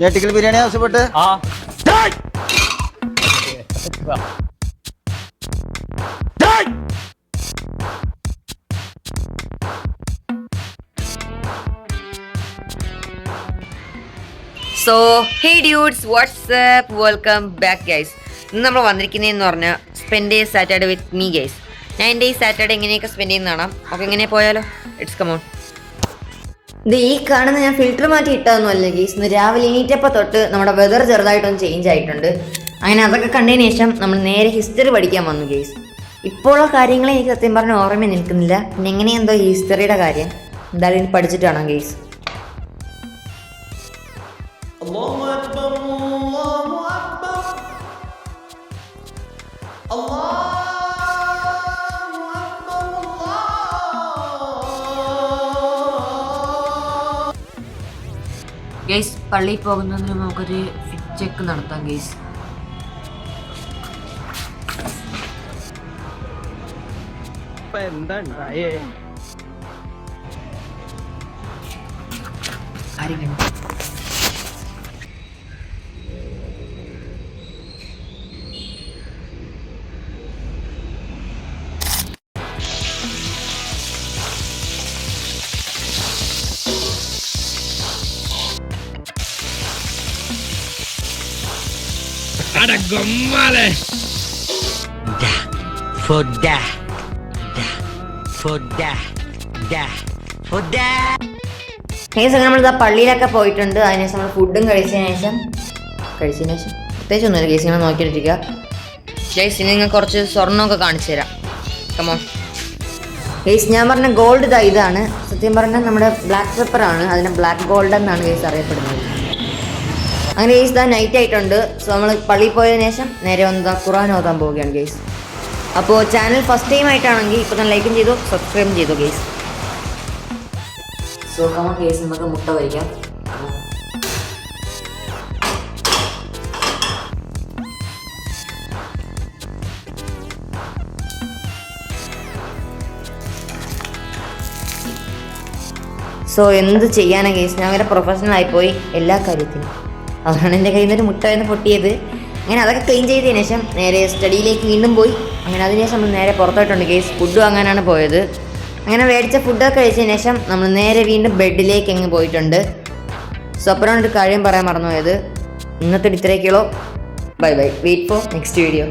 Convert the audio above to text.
ഞെട്ടിക്കൽ ബിരിയാണി ആവശ്യപ്പെട്ട് സോ ഹേ dudes WhatsApp welcome back guys. ഇന്ന് നമ്മൾ വന്നിരിക്കുന്നതെന്ന് പറഞ്ഞാൽ spend day Saturday with me guys. ഞാൻ എൻ്റെ ഈ സാറ്റർഡേ എങ്ങനെയൊക്കെ സ്പെൻഡ് ചെയ്യുന്നതാണ്. നമുക്ക് എങ്ങനെ പോയാലോ, ഇറ്റ്സ് കമോൺ. ഇത് ഈ കാണുന്ന ഞാൻ ഫിൽറ്റർ മാറ്റി ഇട്ടതൊന്നുമല്ല ഗൈസ്. ഇന്ന് രാവിലെ എണീറ്റപ്പോൾ തൊട്ട് നമ്മുടെ വെതർ ചെറുതായിട്ടൊന്ന് ചേഞ്ച് ആയിട്ടുണ്ട്. അങ്ങനെ അതൊക്കെ കണ്ടതിന് ശേഷം നമ്മൾ നേരെ ഹിസ്റ്ററി പഠിക്കാൻ വന്നു ഗൈസ്. ഇപ്പോഴുള്ള കാര്യങ്ങളെ എനിക്ക് സത്യം പറഞ്ഞ ഓർമ്മ നിൽക്കുന്നില്ല. പിന്നെ എങ്ങനെയെന്തോ ഈ ഹിസ്റ്ററിയുടെ കാര്യം എന്തായാലും ഇനി പഠിച്ചിട്ട് വേണം ഗൈസ്. الله أكبر الله أكبر الله ഗൈസ്, പള്ളിയിൽ പോകുന്നതിന് നമുക്കൊരു ഫിറ്റ് ചെക്ക് നടത്താം ഗൈസ്. എന്താ ഉണ്ടായേ? കാര്യങ്ങൾ നമ്മളിതാ പള്ളിയിലൊക്കെ പോയിട്ടുണ്ട്. അതിനുശേഷം നമ്മൾ ഫുഡും കഴിച്ചതിന് ശേഷം പ്രത്യേകിച്ച് ഒന്നുമില്ല കേസ്. ഇങ്ങനെ നോക്കിയിട്ടിരിക്കുക കേസ്. ഇനി നിങ്ങൾ കുറച്ച് സ്വർണ്ണമൊക്കെ കാണിച്ചു തരാം. Come on case. ഞാൻ പറഞ്ഞ ഗോൾഡ് ഇതാണ്. സത്യം പറഞ്ഞാൽ നമ്മുടെ ബ്ലാക്ക് പെപ്പറാണ്. അതിനെ ബ്ലാക്ക് ഗോൾഡ് എന്നാണ് കേസ് അറിയപ്പെടുന്നത്. അങ്ങനെ കേസ് ഇതാ നൈറ്റ് ആയിട്ടുണ്ട്. സോ നമ്മൾ പള്ളിയിൽ പോയതിനു ശേഷം നേരെ വന്ന് ഖുർആൻ ഓതാൻ പോവുകയാണ് കേസ്. അപ്പോൾ ചാനൽ ഫസ്റ്റ് ടൈം ആയിട്ടാണെങ്കിൽ ഇപ്പോൾ തന്നെ ലൈക്കും ചെയ്തു, സബ്സ്ക്രൈബും ചെയ്തു കേസ്. സോ കമോൺ കേസ്, നമുക്ക് മുട്ട കഴിക്കാം. സോ എന്ത് ചെയ്യാനാണ് കേസ്, ഞാൻ വരെ പ്രൊഫഷണൽ ആയിപ്പോയി എല്ലാ കാര്യത്തിനും. അതാണ് എൻ്റെ കയ്യിൽ നിന്നൊരു മുട്ട എന്ന് പൊട്ടിയത്. അങ്ങനെ അതൊക്കെ ക്ലീൻ ചെയ്തതിന് ശേഷം നേരെ സ്റ്റഡിയിലേക്ക് വീണ്ടും പോയി. അങ്ങനെ അതിനുശേഷം നമ്മൾ നേരെ പുറത്തോട്ടുണ്ട് കേസ്. ഫുഡ് വാങ്ങാനാണ് പോയത്. അങ്ങനെ മേടിച്ച ഫുഡൊക്കെ കഴിച്ചതിന് ശേഷം നമ്മൾ നേരെ വീണ്ടും ബെഡിലേക്ക് അങ്ങ് പോയിട്ടുണ്ട്. സോ അപ്പോഴാണ് ഒരു കാര്യം പറയാൻ മറന്നുപോയത്. ഇന്നത്തെ ഇത്രയൊക്കെയുള്ളൂ. Bye bye. Wait for next video.